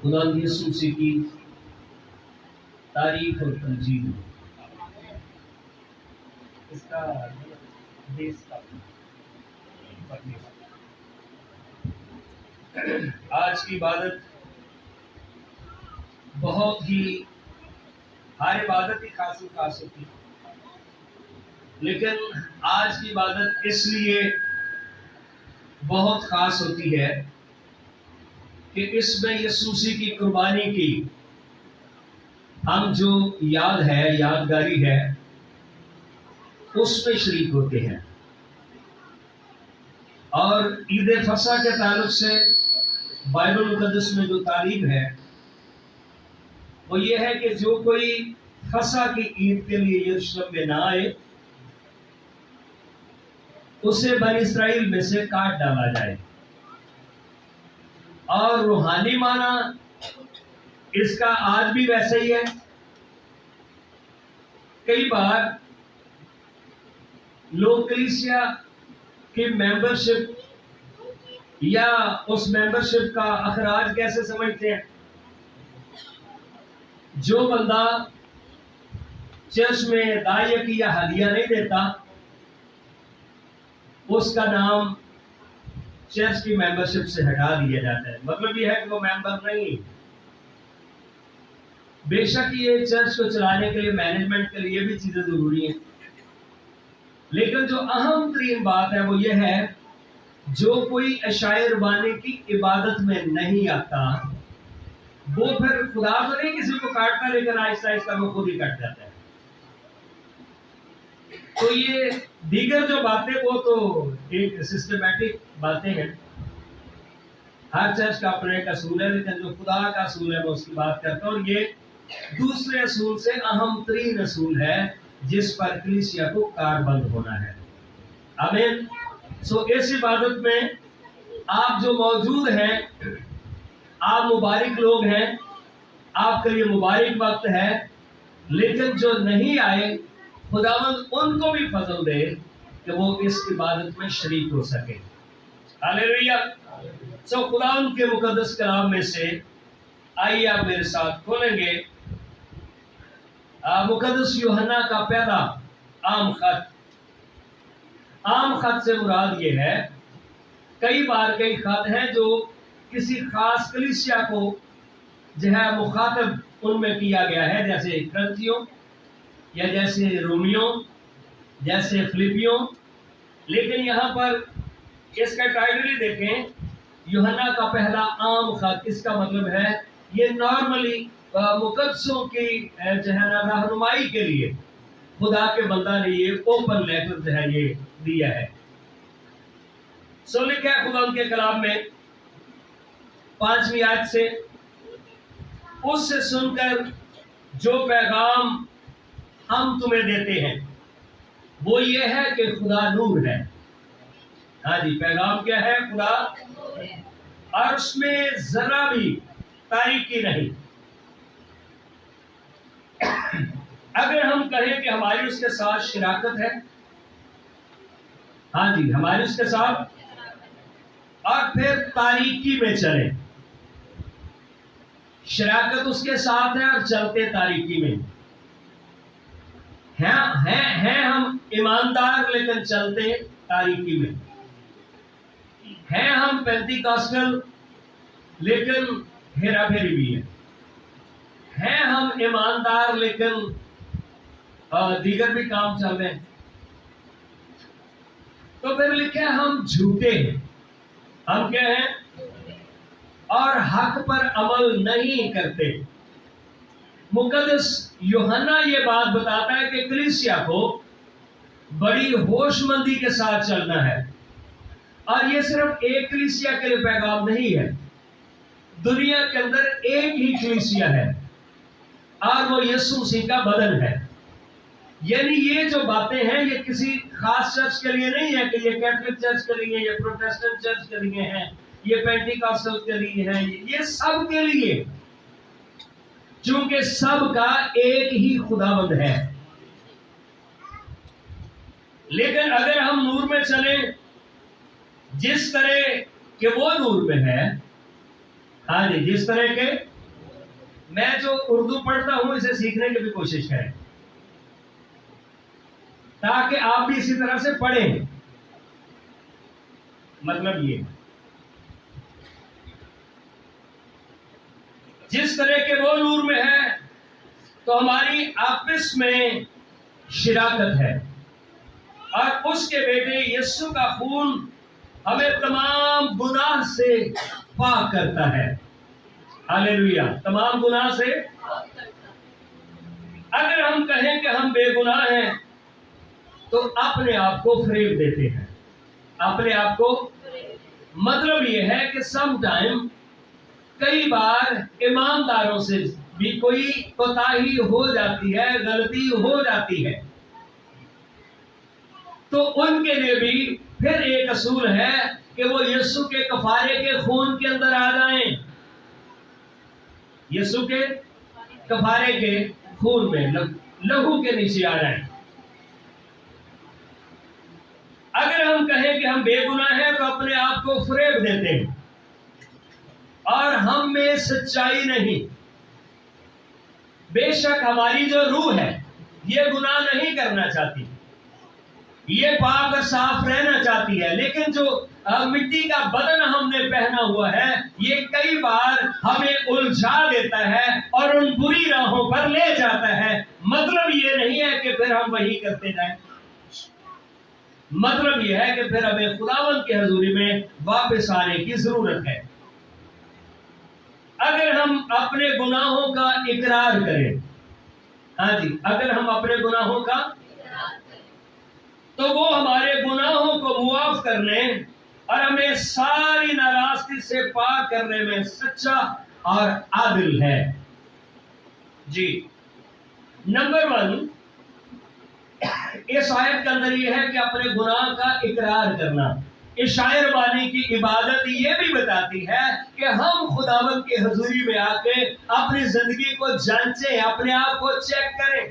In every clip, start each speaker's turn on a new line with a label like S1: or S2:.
S1: خدا یسوع مسیح کی تعریف اور تمجید ہو۔ اس کا بیس کا آج کی عبادت بہت ہی، ہر عبادت ہی خاص ہوتی ہے، لیکن آج کی عبادت اس لیے بہت خاص ہوتی ہے کہ اس میں یسوع مسیح کی قربانی کی ہم جو یادگاری ہے اس میں شریک ہوتے ہیں۔ اور عید فصح کے تعلق سے بائبل مقدس میں جو تعلیم ہے وہ یہ ہے کہ جو کوئی فصح کی عید کے لیے یروشلم میں نہ آئے اسے بنی اسرائیل میں سے کاٹ ڈالا جائے۔ اور روحانی معنی اس کا آج بھی ویسا ہی ہے۔ کئی بار لوگ کلیسیا کی ممبرشپ یا اس ممبرشپ کا اخراج کیسے سمجھتے ہیں؟ جو بندہ چرچ میں داعیہ کی یا ہدیہ نہیں دیتا اس کا نام چرچ کی ممبرشپ سے ہٹا دیا جاتا ہے۔ مطلب یہ ہے کہ وہ ممبر نہیں۔ بے شک یہ چرچ کو چلانے کے لیے، مینجمنٹ کے لیے بھی چیزیں ضروری ہیں، لیکن جو اہم ترین بات ہے وہ یہ ہے جو کوئی عشاء ربانی کی عبادت میں نہیں آتا وہ پھر خدا تو نہیں کسی کو کاٹتا، لیکن آہستہ آہستہ وہ خود ہی کٹ جاتا ہے۔ تو یہ دیگر جو باتیں وہ تو ایک سسٹمیٹک باتیں ہیں، ہر چرچ کا اپنا ایک اصول ہے، لیکن جو خدا کا اصول ہے وہ اس کی بات کرتا ہوں۔ اور یہ دوسرے اصول سے اہم ترین اصول ہے جس پر کلیسیا کو کاربند ہونا ہے۔ آمین۔ اس عبادت میں آپ جو موجود ہیں آپ مبارک لوگ ہیں، آپ کے لیے مبارک وقت ہے، لیکن جو نہیں آئے خداوند ان کو بھی فضل دے کہ وہ اس عبادت میں شریک ہو سکے۔ ہاللیلویہ۔ خداوند کے مقدس کلام میں سے آئیے آپ میرے ساتھ کھولیں گے مقدس یوحنا کا پہلا عام خط۔ عام خط سے مراد یہ ہے کئی بار کئی خط ہیں جو کسی خاص کلیسیا کو جو ہے مخاطب ان میں کیا گیا ہے، جیسے کرنتھیوں یا جیسے رومیوں، جیسے فلپیوں۔ لیکن یہاں پر اس کا ٹائٹل ہی دیکھیں، یوحنا کا پہلا عام خط۔ اس کا مطلب ہے یہ نارملی مقدسوں کی جو ہے رہنمائی کے لیے خدا کے بندہ نے یہ اوپن لیٹر جو ہے یہ دیا ہے۔ لکھا ہے خدا ان کے کلام میں 5ویں آیت سے، اس سے سن کر جو پیغام ہم تمہیں دیتے ہیں وہ یہ ہے کہ خدا نور ہے۔ ہاں جی، پیغام کیا ہے؟ خدا، اور اس میں ذرا بھی تاریکی نہیں۔ اگر ہم کہیں کہ ہماری اس کے ساتھ شراکت ہے، ہاں جی ہماری اس کے ساتھ، اور پھر تاریکی میں چلیں، شراکت اس کے ساتھ ہے اور چلتے تاریکی میں ہیں ہم ایماندار لیکن چلتے تاریکی میں ہیں، ہم پینتی کاسٹل لیکن ہیرا پھیری بھی ہیں ہم ایماندار لیکن دیگر بھی کام چل رہے ہیں۔ تو پھر لکھے ہم جھوٹے ہیں، ہم کیا ہیں؟ اور حق پر عمل نہیں کرتے۔ مقدس یوحنا یہ بات بتاتا ہے کہ کلیسیا کو بڑی ہوش مندی کے ساتھ چلنا ہے، اور یہ صرف ایک کلیسیا کے لیے پیغام نہیں ہے، دنیا کے اندر ایک ہی کلیسیا ہے اور وہ یسوع مسیح کا بدن ہے۔ یعنی یہ جو باتیں ہیں یہ کسی خاص چرچ کے لیے نہیں ہے کہ یہ کیتھولک چرچ کے لیے، یہ پروٹسٹنٹ چرچ کے لیے ہیں، یہ پینٹی کاسٹل کے لیے ہیں، یہ سب کے لیے، چونکہ سب کا ایک ہی خداوند ہے۔ لیکن اگر ہم نور میں چلیں جس طرح کہ وہ نور میں ہے، ہاں جی جس طرح کے میں جو اردو پڑھتا ہوں اسے سیکھنے کی بھی کوشش کریں تاکہ آپ بھی اسی طرح سے پڑھیں. مطلب یہ جس طرح کے وہ نور میں ہے تو ہماری آپس میں شراکت ہے، اور اس کے بیٹے یسوع کا خون ہمیں تمام گناہ سے پاک کرتا ہے. ہاللیلویہ. تمام گناہ سے. اگر ہم کہیں کہ ہم بے گناہ ہیں تو اپنے آپ کو فریب دیتے ہیں. اپنے آپ کو مطلب یہ ہے کہ سم ٹائم کئی بار ایمانداروں سے بھی کوئی کوتاہی ہو جاتی ہے، غلطی ہو جاتی ہے، تو ان کے لیے بھی پھر ایک اصول ہے کہ وہ یسوع کے کفارے کے خون کے اندر آ جائیں. یسوع کے کفارے کے خون میں لہو کے نیچے آ جائیں. اگر ہم کہیں کہ ہم بے گناہ ہیں تو اپنے آپ کو فریب دیتے ہیں اور ہم میں سچائی نہیں. بے شک ہماری جو روح ہے یہ گناہ نہیں کرنا چاہتی، یہ پاک اور صاف رہنا چاہتی ہے، لیکن جو مٹی کا بدن ہم نے پہنا ہوا ہے یہ کئی بار ہمیں الجھا دیتا ہے اور ان بری راہوں پر لے جاتا ہے. مطلب یہ نہیں ہے کہ پھر ہم وہی کرتے جائیں، مطلب یہ ہے کہ پھر ہمیں خداوند کی حضوری میں واپس آنے کی ضرورت ہے. اگر ہم اپنے گناہوں کا اقرار کریں، ہاں جی، اگر ہم اپنے گناہوں کا، تو وہ ہمارے گناہوں کو معاف کرنے اور ہمیں ساری ناراستی سے پاک کرنے میں سچا اور عادل ہے. جی. نمبر 1 اس آیت کے اندر یہ ہے کہ اپنے گناہ کا اقرار کرنا. شاعر بانی کی عبادت یہ بھی بتاتی ہے کہ ہم خداوند کی حضوری میں آ کے اپنی زندگی کو جانچیں، اپنے آپ کو چیک کریں،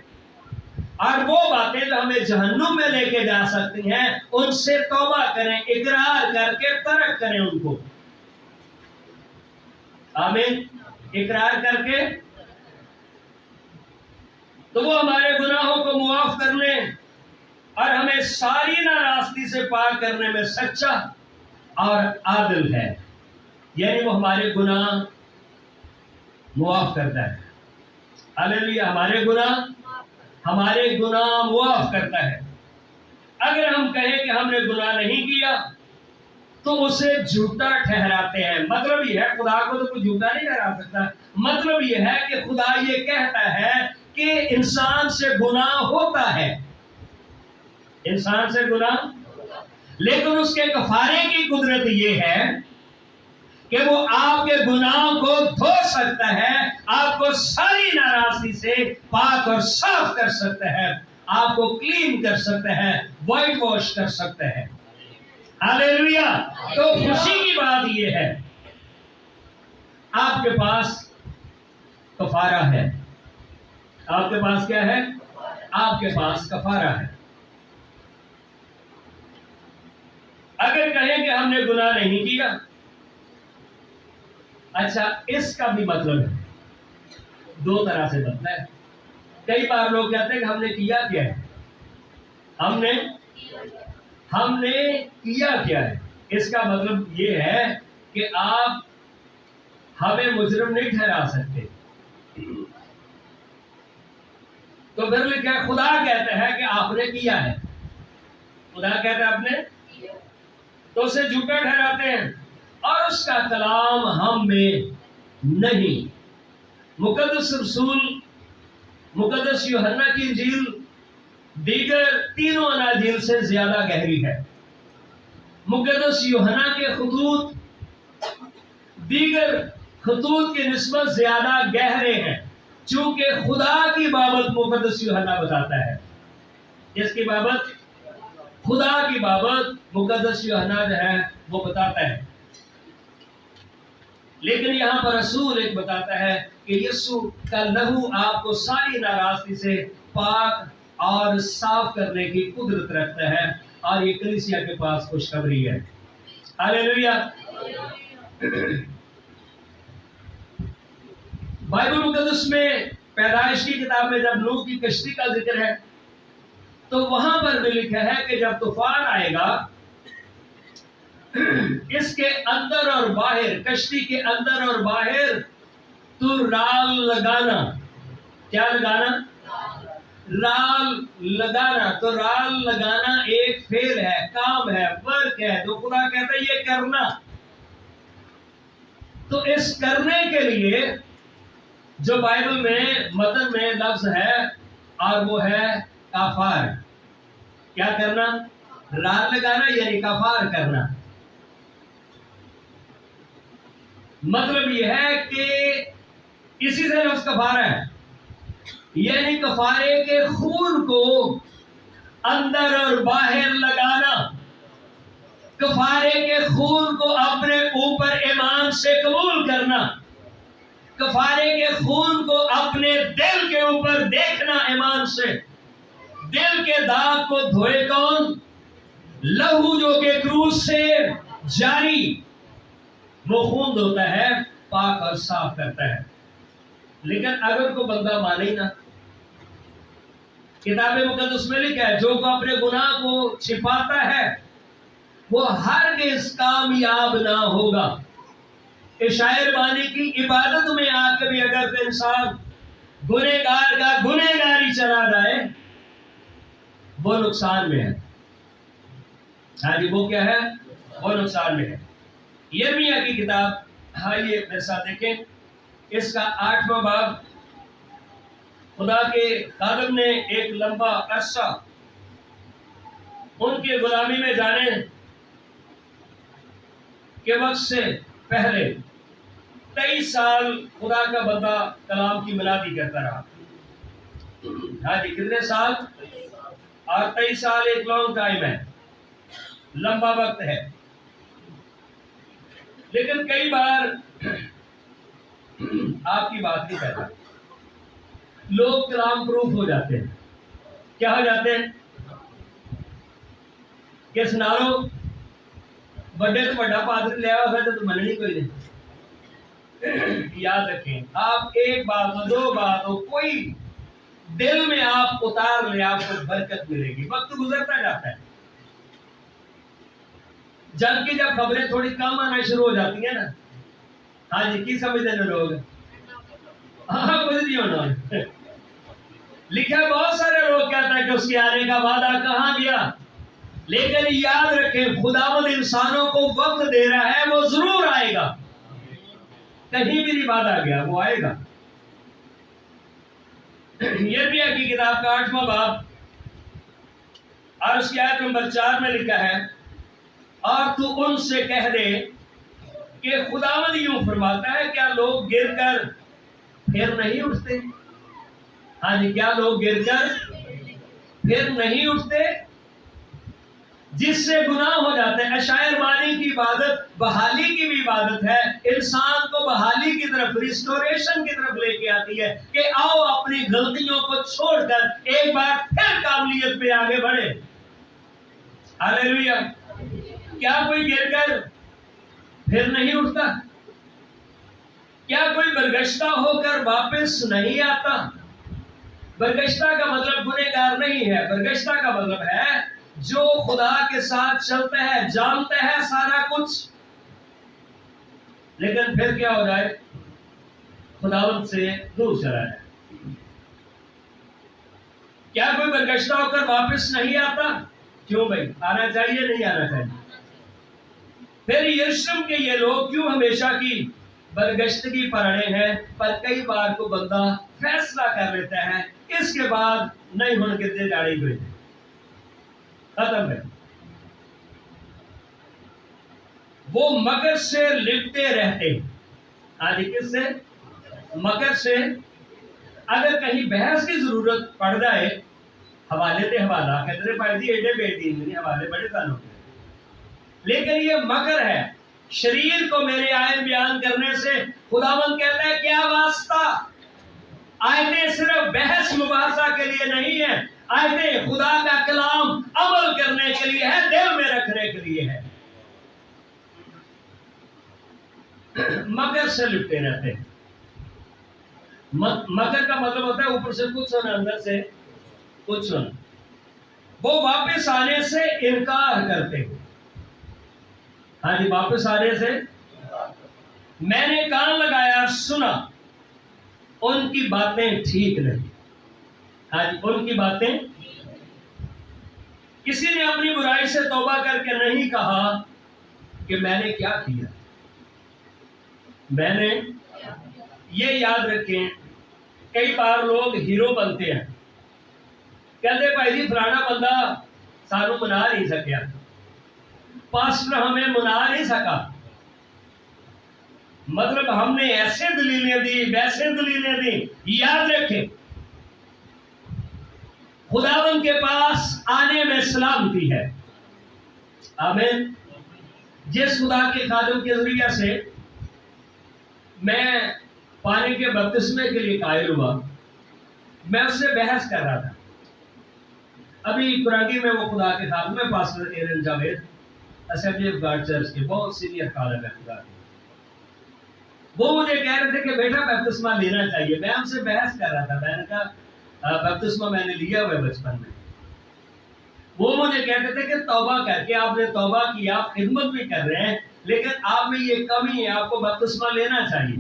S1: اور وہ باتیں جو ہمیں جہنم میں لے کے جا سکتی ہیں ان سے توبہ کریں، اقرار کر کے ترک کریں ان کو. آمین. اقرار کر کے تو وہ ہمارے گناہوں کو معاف کرنے اور ہمیں ساری ناراستی سے پاک کرنے میں سچا اور عادل ہے. یعنی وہ ہمارے گناہ معاف کرتا ہے. ہاللیلویہ. ہمارے گناہ معاف کرتا ہے. اگر ہم کہیں کہ ہم نے گناہ نہیں کیا تو اسے جھوٹا ٹھہراتے ہیں. مطلب یہ ہے خدا کو تو کوئی جھوٹا نہیں ٹھہرا سکتا. مطلب یہ ہے کہ خدا یہ کہتا ہے کہ انسان سے گناہ ہوتا ہے، انسان سے گناہ، لیکن اس کے کفارے کی قدرت یہ ہے کہ وہ آپ کے گناہ کو دھو سکتا ہے، آپ کو ساری ناراستی سے پاک اور صاف کر سکتا ہے، آپ کو کلین کر سکتا ہے، وائٹ واش کر سکتا ہے. ہاللیلویہ. تو خوشی کی بات یہ ہے آپ کے پاس کفارہ ہے. آپ کے پاس کیا ہے؟ آپ کے پاس کفارہ ہے. اگر کہیں کہ ہم نے گناہ نہیں کیا، اچھا اس کا بھی مطلب ہے 2 طرح سے مطلب ہے. کئی بار لوگ کہتے ہیں کہ ہم نے کیا کیا ہے، ہم نے کیا کیا ہے. اس کا مطلب یہ ہے کہ آپ ہمیں مجرم نہیں ٹھہرا سکتے. تو پھر لکھا ہے خدا کہتا ہے کہ آپ نے کیا ہے. خدا کہتا ہے آپ نے، تو اسے جھوٹا ٹھہراتے ہیں اور اس کا کلام ہم میں نہیں. مقدس رسول، مقدس یوحنا کی انجیل دیگر تینوں اناجیل سے زیادہ گہری ہے. مقدس یوحنا کے خطوط دیگر خطوط کی نسبت زیادہ گہرے ہیں، چونکہ خدا کی بابت مقدس یوحنا بتاتا ہے. جس کی بابت، خدا کی بابت مقدس یوحنا جو ہے وہ بتاتا ہے. لیکن یہاں پر رسول ایک بتاتا ہے کہ یسوع کا لہو آپ کو ساری ناراستی سے پاک اور صاف کرنے کی قدرت رکھتا ہے، اور یہ کلیسیا کے پاس خوشخبری ہے. ہاللیلویہ. بائبل مقدس میں پیدائش کی کتاب میں جب نوح کی کشتی کا ذکر ہے تو وہاں پر بھی لکھا ہے کہ جب طوفان آئے گا اس کے اندر اور باہر، کشتی کے اندر اور باہر تو رال لگانا. کیا لگانا؟ رال لگانا. تو رال لگانا ایک فعل ہے، کام ہے، ورک ہے جو خدا کہتا ہے یہ کرنا. تو اس کرنے کے لیے جو بائبل میں متن میں لفظ ہے اور وہ ہے کفار. کیا کرنا؟ رال لگانا یعنی کفار کرنا. مطلب یہ ہے کہ اسی سے لفظ کفارہ ہے، یعنی کفارے کے خون کو اندر اور باہر لگانا، کفارے کے خون کو اپنے اوپر ایمان سے قبول کرنا، کفارے کے خون کو اپنے دل کے اوپر دیکھنا ایمان سے. دل کے داغ کو دھوئے کون؟ لہو جو کہ کروس سے جاری، وہ خون دھوتا ہے، پاک اور صاف کرتا ہے. لیکن اگر کوئی بندہ مانے ہی نہ، کتاب مقدس میں لکھا ہے جو اپنے گناہ کو چھپاتا ہے وہ ہرگز کامیاب نہ ہوگا. شاعر بانی کی عبادت میں آ کے بھی اگر کوئی انسان گنہگار کا گنہگاری چلا جائے وہ نقصان میں ہے. ہاں جی، وہ کیا ہے؟ وہ نقصان میں ہے. یرمیہ کی کتاب آئیے میرے ساتھ دیکھیں، اس کا 8واں باب. خدا کے خادم نے ایک لمبا عرصہ ان کی غلامی میں جانے کے وقت سے پہلے 23 سال خدا کا بندہ کلام کی منادی کرتا رہا. ہاں جی، کتنے سال؟ اور 23 سال ایک لانگ ٹائم ہے، لمبا وقت ہے. لیکن کئی بار آپ کی بات نہیں کہتا، لوگ کلام پروف ہو جاتے ہیں. کیا ہو جاتے ہیں؟ کہ سنارو بڑے تو بڑا پادری لیا ہوا تو مننی کوئی نہیں. یاد رکھیں، آپ ایک بات ہو، دو بات ہو، کوئی دل میں آپ اتار لیں، آپ کو برکت ملے گی. وقت گزرتا جاتا ہے. جنگ کی جب خبریں تھوڑی کم آنا شروع ہو جاتی ہیں نا، ہاں جی، کی سمجھتے ہیں لوگ؟ ہاں، کچھ نہیں ہونا. لکھا بہت سارے لوگ کہتا ہے کہ اس کے آنے کا وعدہ کہاں گیا. لیکن یاد رکھیں خداوند انسانوں کو وقت دے رہا ہے، وہ ضرور آئے گا. کہیں بھی نہیں وعدہ گیا، وہ آئے گا. یرمیہ کی کتاب کا 8واں باب اور اس کی آیت نمبر 4 میں لکھا ہے، اور تو ان سے کہہ دے کہ خداوند یوں فرماتا ہے، کیا لوگ گر کر پھر نہیں اٹھتے؟ ہاں جی، کیا لوگ گر کر پھر نہیں اٹھتے؟ جس سے گناہ ہو جاتے ہیں. شاعر بانی کی عبادت بحالی کی بھی عبادت ہے، انسان کو بحالی کی طرف، ریسٹوریشن کی طرف لے کے آتی ہے کہ آؤ اپنی غلطیوں کو چھوڑ کر ایک بار پھر کاملیت پہ آگے بڑھے. ہاللیلویا. کیا کوئی گر کر پھر نہیں اٹھتا؟ کیا کوئی برگشتہ ہو کر واپس نہیں آتا؟ برگشتہ کا مطلب گنہگار نہیں ہے. برگشتہ کا مطلب ہے جو خدا کے ساتھ چلتا ہے، جانتا ہے سارا کچھ، لیکن پھر کیا ہو جائے؟ خداوند سے دور چلا جائے. کیا کوئی برگشتہ ہو کر واپس نہیں آتا؟ کیوں بھائی؟ آنا چاہیے، نہیں آنا چاہیے. پھر یرشلم کے یہ لوگ کیوں ہمیشہ کی برگشتگی پر اڑے ہیں؟ پر کئی بار کو بندہ فیصلہ کر لیتا ہے، اس کے بعد نہیں ہونے کے جاڑی ہوئے ختم ہے. وہ مکر سے لپٹے رہتے. آج کس سے؟ مکر سے. اگر کہیں بحث کی ضرورت پڑ جائے، حوالے دے حوالہ کہتے ہیں پڑھ دی ایڈے بیٹی نہیں، حوالے بڑے سالوں کے. لیکن یہ مکر ہے. شریر کو میرے آئین بیان کرنے سے خداوند کہتا ہے کیا واسطہ. آیتیں صرف بحث مباحثہ کے لیے نہیں ہے، آیتیں خدا کا کلام عمل کرنے کے لیے ہے، دل میں رکھنے کے لیے ہے. مگر سے لپٹے رہتے ہیں. مکر کا مطلب ہوتا ہے اوپر سے کچھ ہونا اندر سے کچھ ہونا. وہ واپس آنے سے انکار کرتے ہیں. ہاں جی, واپس آنے سے میں نے کان لگایا سنا, ان کی باتیں ٹھیک نہیں. ہاں جی, ان کی باتیں. کسی نے اپنی برائی سے توبہ کر کے نہیں کہا کہ میں نے کیا کیا. میں نے, یہ یاد رکھیں, کئی بار لوگ ہیرو بنتے ہیں, کہتے بھائی جی فلانا بندہ سانو منا نہیں سکیا, پاسٹر ہمیں منا نہیں سکا, مطلب ہم نے ایسے دلیلیں دی ویسے دلیلیں دی. یاد رکھیں خداوند کے پاس آنے میں سلامتی ہے. آمین. جس خدا کے خادم کے ذریعے سے میں پانی کے بپتسمے کے لیے قائل ہوا, میں اس سے بحث کر رہا تھا. ابھی کرانگی میں وہ خدا کے خادم میں pastor ایرن Javed assembly of God church کے بہت سینئر خادم ہے خدا کے, وہ مجھے کہہ رہے تھے کہ بیٹا بپتسمہ لینا چاہیے. میں ان سے بحث کر رہا تھا, میں نے کہا بپتسمہ میں نے لیا ہوا ہے بچپن میں. وہ مجھے کہتے تھے کہ توبہ کر کے آپ نے توبہ کی, آپ خدمت بھی کر رہے ہیں, لیکن آپ میں یہ کمی ہے, آپ کو بپتسمہ لینا چاہیے.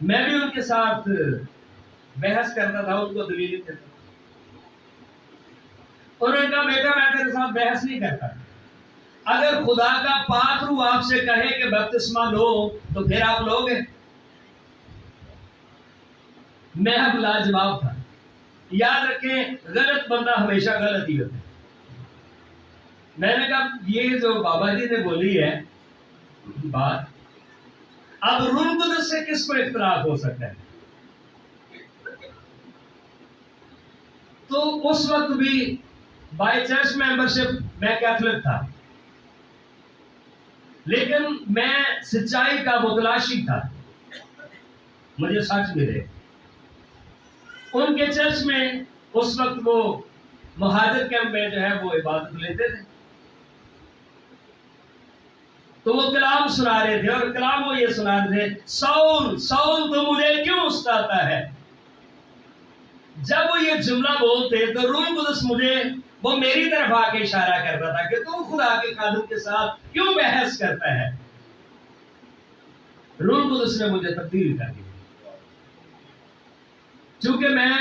S1: میں بھی ان کے ساتھ بحث کرتا تھا, ان کو دلیل دیتا تھا. انہوں نے کہا بیٹا میں تیرے ساتھ بحث نہیں کرتا, اگر خدا کا پاک روح آپ سے کہے کہ بپتسمہ لو تو پھر آپ لوگے. میں اب لاجواب تھا. یاد رکھیں غلط بندہ ہمیشہ غلط ہی ہوتا ہے. میں نے کہا یہ جو بابا جی نے بولی ہے بات, اب روح القدس سے کس کو اختلاف ہو سکتا ہے. تو اس وقت بھی بائی چرچ ممبرشپ میں کیتھولک تھا, لیکن میں سچائی کا متلاشی تھا, مجھے سچ ملے. ان کے چرچ میں اس وقت وہ مہاجر کیمپ میں جو ہے وہ عبادت لیتے تھے, تو وہ کلام سنا رہے تھے, اور کلام وہ یہ سنا رہے تھے, سول سول تو مجھے کیوں ستاتا ہے. جب وہ یہ جملہ بولتے تو روح القدس مجھے, وہ میری طرف آ کے اشارہ کرتا تھا کہ تو خدا کے خادم کے ساتھ کیوں بحث کرتا ہے. روح القدس نے مجھے تبدیل کر دی, چونکہ میں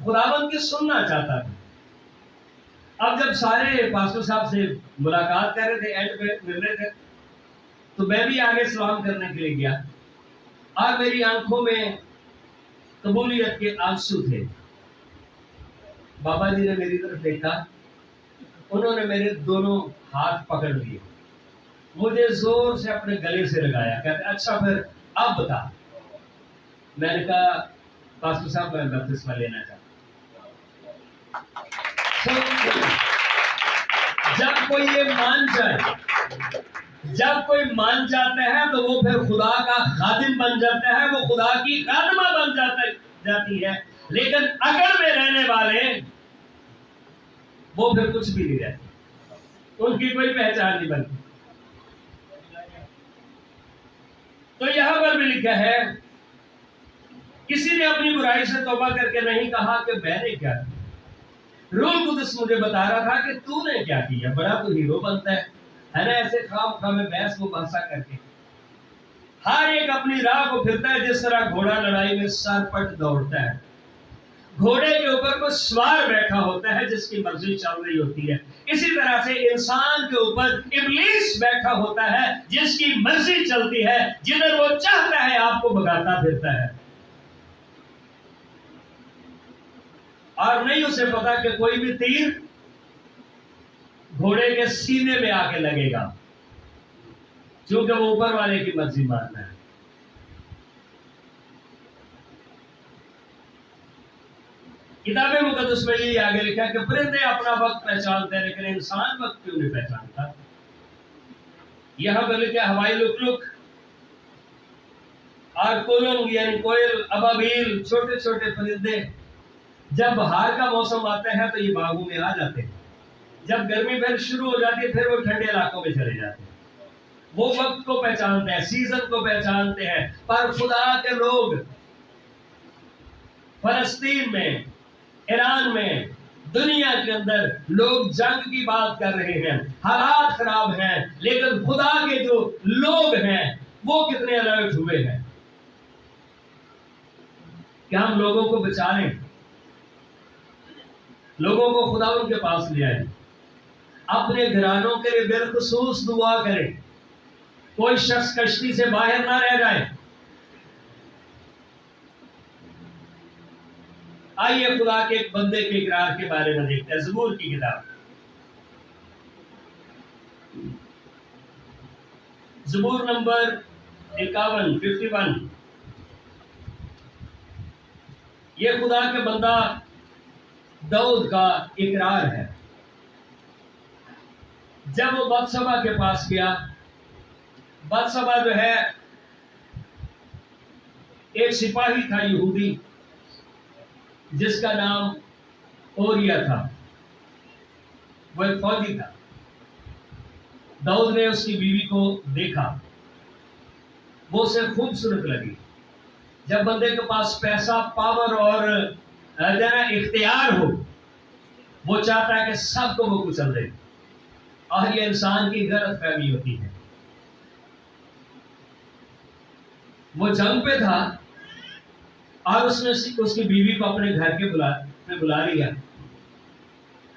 S1: خداوند کی سننا چاہتا تھا. اب جب سارے پاسٹر صاحب سے ملاقات کر رہے تھے, اینڈ پہ مل رہے تھے, تو میں بھی آگے سلام کرنے کے لیے گیا, اور میری آنکھوں میں قبولیت کے آنسو تھے. بابا جی نے میری طرف دیکھا, انہوں نے میرے دونوں ہاتھ پکڑ لیے, مجھے زور سے اپنے گلے سے لگایا, کہتے اچھا پھر اب بتا. میں نے کہا پاسٹر صاحب میں بپتسمہ لینا چاہتا ہوں. جب کوئی یہ مان جائے, جب کوئی مان جاتا ہے تو وہ پھر خدا کا خادم بن جاتا ہے, وہ خدا کی خادمہ بن جاتی ہے. لیکن اگر میں رہنے والے وہ پھر کچھ بھی نہیں رہتے, ان کی کوئی پہچان نہیں بنتی. تو یہاں پر بھی لکھا ہے کسی نے اپنی برائی سے توبہ کر کے نہیں کہا کہ میں نے کیا کیا. روح القدس مجھے بتا رہا تھا کہ تو نے کیا کیا. بڑا تو ہیرو بنتا ہے نا, ایسے خواہ میں بحث کو بحثہ کر کے. ہر ایک اپنی راہ کو پھرتا ہے, جس طرح گھوڑا لڑائی میں سر پٹ دوڑتا ہے. گھوڑے کے اوپر کوئی سوار بیٹھا ہوتا ہے جس کی مرضی چل رہی ہوتی ہے. اسی طرح سے انسان کے اوپر ابلیس بیٹھا ہوتا ہے جس کی مرضی چلتی ہے, جدھر وہ چاہتا ہے آپ کو بھگاتا پھرتا ہے. اور نہیں اسے پتا کہ کوئی بھی تیر گھوڑے کے سینے میں آ کے لگے گا, کیونکہ وہ اوپر والے کی مرضی ماننا ہے. کتاب مقدس میں یہ آگے لکھا کہ پرندے اپنا وقت پہچانتے ہیں لیکن انسان وقت کیوں نہیں پہچانتا. یہاں پر لکھا ہوائی لک اور کولنگ یعنی کوئل, ابابیل, چھوٹے چھوٹے پرندے جب بہار کا موسم آتا ہے تو یہ باغوں میں آ جاتے ہیں. جب گرمی پھر شروع ہو جاتی ہے پھر وہ ٹھنڈے علاقوں میں چلے جاتے ہیں. وہ وقت کو پہچانتے ہیں, سیزن کو پہچانتے ہیں. پر خدا کے لوگ فلسطین میں، ایران میں، دنیا کے اندر لوگ جنگ کی بات کر رہے ہیں، حالات خراب ہیں، لیکن خدا کے جو لوگ ہیں وہ کتنے الرٹ ہوئے ہیں کہ ہم لوگوں کو بچا لیں، لوگوں کو خدا ان کے پاس لے آئیں، اپنے گھرانوں کے لیے بالخصوص دعا کریں، کوئی شخص کشتی سے باہر نہ رہ جائے۔ آئیے خدا کے ایک بندے کے اقرار کے بارے میں دیکھتے ہیں، زبور کی کتاب، زبور نمبر 51 یہ خدا کے بندہ داؤد کا اقرار ہے۔ جب وہ بتشبہ کے پاس گیا، بتشبہ جو ہے ایک سپاہی تھا یہودی جس کا نام اوریا تھا، وہ ایک فوجی تھا۔ داؤد نے اس کی بیوی کو دیکھا، وہ اسے خوبصورت لگی۔ جب بندے کے پاس پیسہ، پاور اور اختیار ہو، وہ چاہتا ہے کہ سب کو وہ کچل دے، اور یہ انسان کی غلط فہمی ہوتی ہے۔ وہ جنگ پہ تھا اور اس نے اس کی بیوی کو اپنے گھر کے بلا لیا،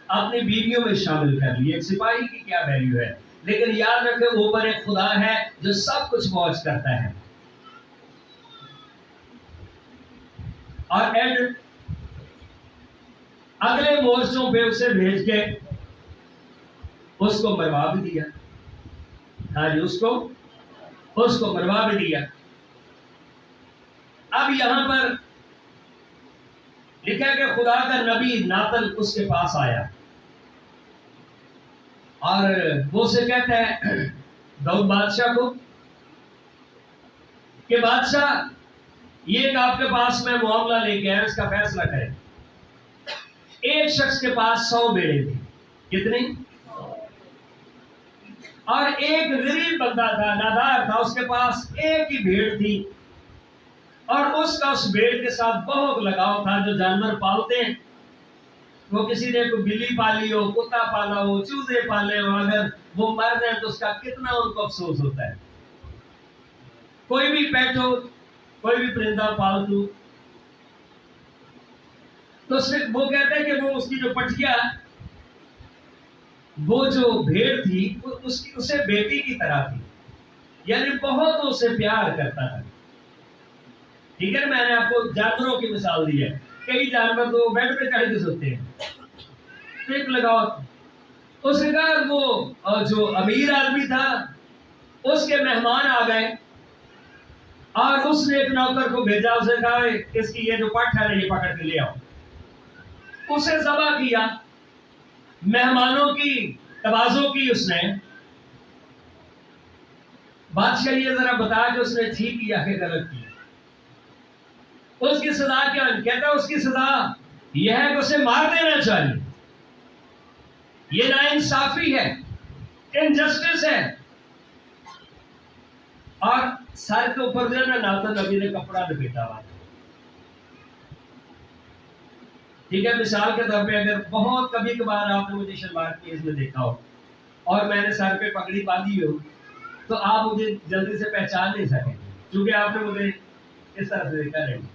S1: اپنی بیویوں میں شامل کر لیا۔ ایک سپاہی کی کیا ویلیو ہے، لیکن یاد رکھے اوپر ایک خدا ہے جو سب کچھ واچ کرتا ہے۔ اور اگلے مورچوں پہ اسے بھیج کے اس کو مروا بھی دیا۔ ہاں جی، اس کو مروا بھی دیا۔ اب یہاں پر لکھا کہ خدا کا نبی ناتن اس کے پاس آیا اور وہ اسے کہتا ہے داؤد بادشاہ کو کہ بادشاہ یہ ایک آپ کے پاس میں معاملہ لے کے آیا، اس کا فیصلہ کریں۔ ایک شخص کے پاس 100 بیڑے تھے، کتنے؟ اور ایک غریب بندہ تھا، نادار تھا، اس کے پاس ایک ہی بھیڑ تھی، اور اس کا اس بھیڑ کے ساتھ بہت لگاؤ تھا۔ جو جانور پالتے ہیں، وہ کسی نے کوئی بلی پالی ہو، کتا پالا ہو، چوزے پالے ہو، اگر وہ مر جائیں تو اس کا کتنا ان کو افسوس ہوتا ہے۔ کوئی بھی پیٹ ہو، کوئی بھی پرندہ پالتو، تو وہ کہتے ہیں کہ وہ اس کی جو پٹھیا، وہ جو بھیڑ تھی اسے بیٹی کی طرح تھی، یعنی بہت اسے پیار کرتا تھا۔ ٹھیک ہے، میں نے آپ کو جانوروں کی مثال دی ہے، کئی جانور تو بیڈ پہ چڑھ کے سوتے ہیں، تو ایک لگاؤ۔ اس نے کہا وہ جو امیر آدمی تھا اس کے مہمان آ گئے اور اس نے ایک نوکر کو بھیجا، اسے کہا اس کی یہ جو پٹ ہے نا یہ پکڑ کے لے آؤ۔ اسے ذبح کیا، مہمانوں کی توازو کی اس نے۔ بادشاہ یہ ذرا بتا کہ اس نے ٹھیک کیا کہ غلط کیا، اس کی سزا کیا؟ کہتا ہے اس کی سزا یہ ہے کہ اسے مار دینا چاہیے، یہ ناانصافی ہے، انجسٹس ہے۔ اور سر کے اوپر جو ہے نا ناتن نبی نے کپڑا لپیٹا ہوا، ٹھیک ہے۔ مثال کے طور پہ اگر بہت کبھی کبھار آپ نے مجھے شلوار کیس میں دیکھا ہو اور میں نے سر پہ پگڑی باندھی ہو تو آپ مجھے جلدی سے پہچان نہیں سکیں، کیونکہ آپ نے مجھے اس طرح سے دیکھا نہیں،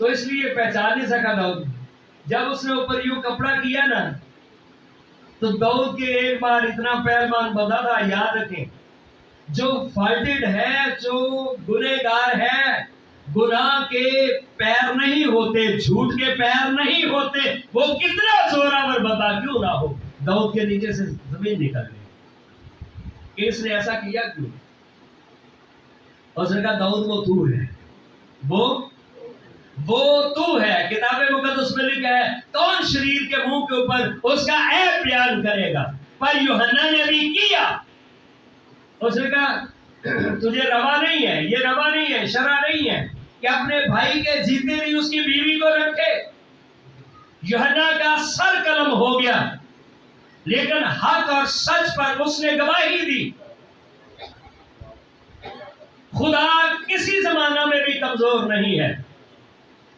S1: تو اس لیے پہچان نہیں سکا داؤد۔ جب اس نے اوپر یوں کپڑا کیا نا تو داؤد کے ایک بار اتنا پہلوان بندہ تھا، یاد رکھیں، جو فالٹڈ ہے، جو گنہگار ہے، گناہ کے پیر نہیں ہوتے، جھوٹ کے پیر نہیں ہوتے، وہ کتنا زوراور بندہ کیوں نہ ہو، داؤد کے نیچے سے زمین نکل گئی کہ اس نے ایسا کیا کیوں؟ اس نے کہا داؤد وہ تو ہے، وہ تو ہے۔ کتاب مقدس میں لکھا ہے کون شریر کے منہ کے اوپر اس کا عیب بیان کرے گا، پر یوحنا نے بھی کیا۔ اس نے کہا تجھے روا نہیں ہے، یہ روا نہیں ہے، شرع نہیں ہے کہ اپنے بھائی کے جیتے نہیں اس کی بیوی کو رکھے۔ یوحنا کا سر قلم ہو گیا، لیکن حق اور سچ پر اس نے گواہی دی۔ خدا کسی زمانہ میں بھی کمزور نہیں ہے،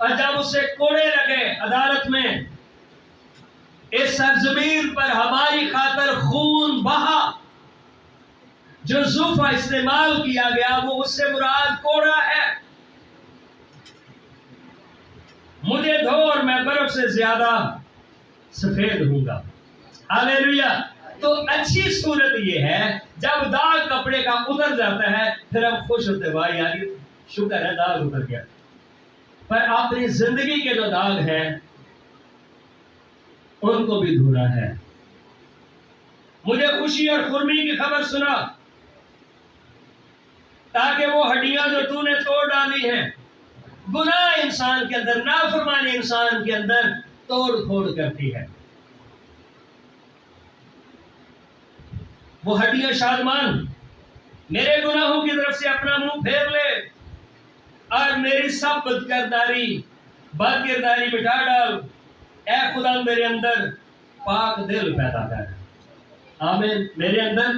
S1: اور جب اسے کوڑے لگے عدالت میں، اس سرزمین پر ہماری خاطر خون بہا، جو زوفہ استعمال کیا گیا وہ اس سے مراد کوڑا ہے۔ مجھے دھو اور میں برف سے زیادہ سفید ہوں گا۔ ہاللیلویا۔ تو اچھی صورت یہ ہے جب داغ کپڑے کا اتر جاتا ہے پھر ہم خوش ہوتے، واہ یار شکر ہے داغ اتر گیا۔ پر اپنی زندگی کے جو داغ ہیں ان کو بھی دھونا ہے۔ مجھے خوشی اور خرمی کی خبر سنا، تاکہ وہ ہڈیاں جو تو نے توڑ ڈالی ہیں، گناہ انسان کے اندر، نافرمانی انسان کے اندر توڑ پھوڑ کرتی ہے، وہ ہڈیاں شادمان میرے گناہوں کی طرف سے اپنا منہ پھیر لے اور میری سب بدکرداری مٹا ڈال۔ اے خدا میرے اندر پاک دل پیدا کر۔ آمین۔ میرے اندر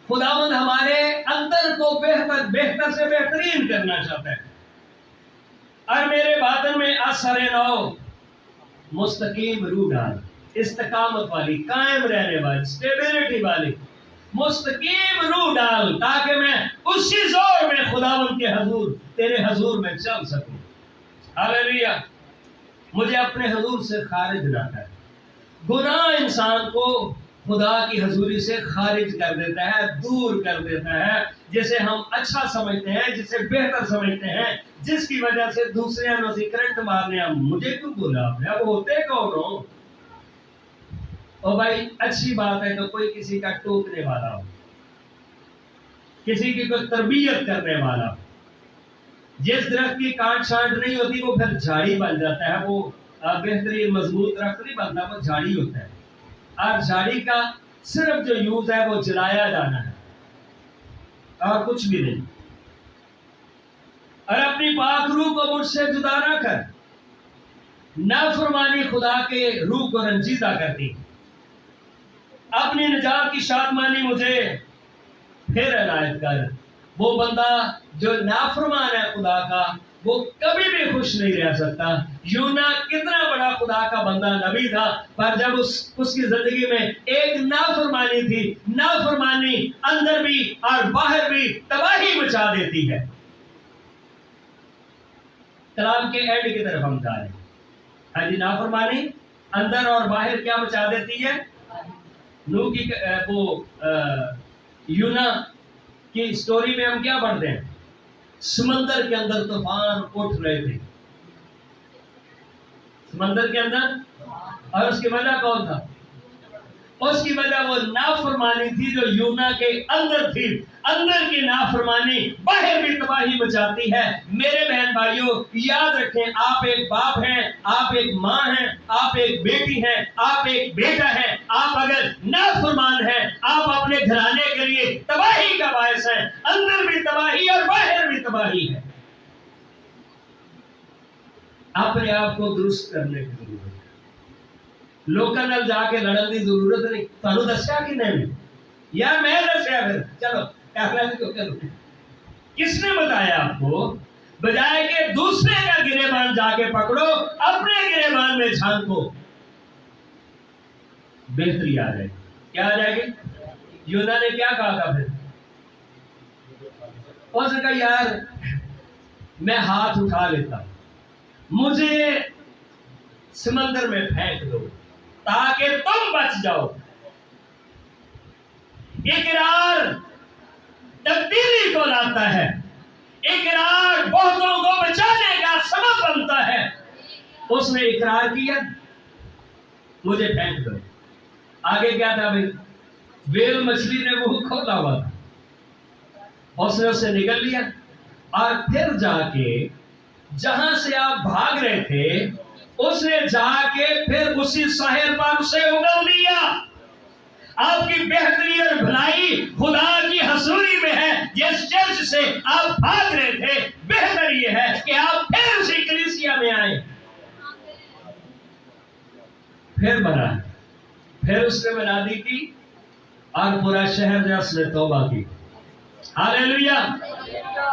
S1: خداوند ہمارے اندر کو بہتر سے بہترین کرنا چاہتا ہے، اور میرے باطن میں اثر نو مستقیم روح ڈال، استقامت والی، قائم رہنے والی، اسٹیبلٹی والی مستقیم روح ڈال، تاکہ میں اسی زور میں خداوند کے حضور، تیرے حضور میں چل سکوں۔ ہاللیلویا۔ مجھے اپنے حضور سے خارج رکھا ہے۔ گناہ انسان کو خدا کی حضوری سے خارج کر دیتا ہے، دور کر دیتا ہے، جسے ہم اچھا سمجھتے ہیں، جسے بہتر سمجھتے ہیں، جس کی وجہ سے دوسرے انوں سے کرنٹ مارنے، مجھے کیوں بولا آپ نے، اب ہوتے کون ہو؟ اور بھائی اچھی بات ہے کہ کوئی کسی کا ٹوکنے والا ہو، کسی کی کوئی تربیت کرنے والا ہو۔ جس درخت کی کاٹ چھانٹ نہیں ہوتی وہ پھر جھاڑی بن جاتا ہے، وہ بہترین مضبوط درخت نہیں بنتا، وہ جھاڑی ہوتا ہے، اور جھاڑی کا صرف جو یوز ہے وہ جلایا جانا ہے اور کچھ بھی نہیں۔ اور اپنی پاک روح کو مجھ سے جدا نہ کر، نافرمانی خدا کے روح کو رنجیدہ کرتی، اپنی نجات کی شادمانی مجھے پھر عنایت کر۔ وہ بندہ جو نافرمان ہے خدا کا، وہ کبھی بھی خوش نہیں رہ سکتا۔ یونا کتنا بڑا خدا کا بندہ نبی تھا، پر جب اس کی زندگی میں ایک نافرمانی تھی، نافرمانی اندر بھی اور باہر بھی تباہی مچا دیتی ہے۔ کلام کے اینڈ کی طرف ہم جا رہے ہیں۔ ہاں جی، نافرمانی اندر اور باہر کیا مچا دیتی ہے؟ نوح کی یونا کی سٹوری میں ہم کیا پڑھتے ہیں؟ سمندر کے اندر طوفان اٹھ رہے تھے، سمندر کے اندر، اور اس کی وجہ کون تھا؟ اس کی وجہ وہ نافرمانی تھی جو یونا کے اندر تھی۔ اندر کی نافرمانی باہر بھی تباہی مچاتی ہے۔ میرے بہن بھائیوں یاد رکھیں، آپ ایک باپ ہیں، آپ ایک ماں ہیں، آپ ایک بیٹی ہیں، آپ ایک بیٹا ہیں، آپ اگر نافرمان ہیں آپ اپنے گھرانے کے لیے تباہی کا باعث ہیں۔ اندر بھی تباہی اور باہر بھی تباہی ہے۔ اپنے آپ کو درست کرنے کی ضرورت ہے، لوکاں نال جا کے لڑن کی ضرورت نہیں۔ تانوں دسیا کہ نہیں؟ یار میں دسیا، پھر چلو کس نے بتایا آپ کو؟ بجائے کہ دوسرے کا گریبان جا کے پکڑو، اپنے گریبان میں جھانکو، بہتری آ جائے گی۔ کیا آ جائے گی؟ یونا نے کیا کہا تھا پھر؟ اس نے کہا یار میں ہاتھ اٹھا لیتا ہوں، مجھے سمندر میں پھینک دو تاکہ تم بچ جاؤ۔ اقرار تبدیلی کو لاتا ہے، اقرار بہتوں کو بچانے کا سبب بنتا ہے۔ اس نے اقرار کیا، مجھے پھینک دو۔ آگے کیا تھا بھائی؟ ویل مچھلی نے منہ کھولا ہوا تھا، اس نے اسے نگل لیا، اور پھر جا کے جہاں سے آپ بھاگ رہے تھے اس نے جا کے پھر اسی ساحل پر اسے اگل دیا۔ آپ کی بہتری اور بھلائی خدا کی حضوری میں ہے۔ جس چرچ سے آپ بھاگ رہے تھے بہتر یہ ہے کہ آپ پھر اسی کلیسیا میں آئیں، پھر بنا، پھر اس نے منادی کی اور پورا شہر جو اس نے توبہ کی۔ ہاللیلویا۔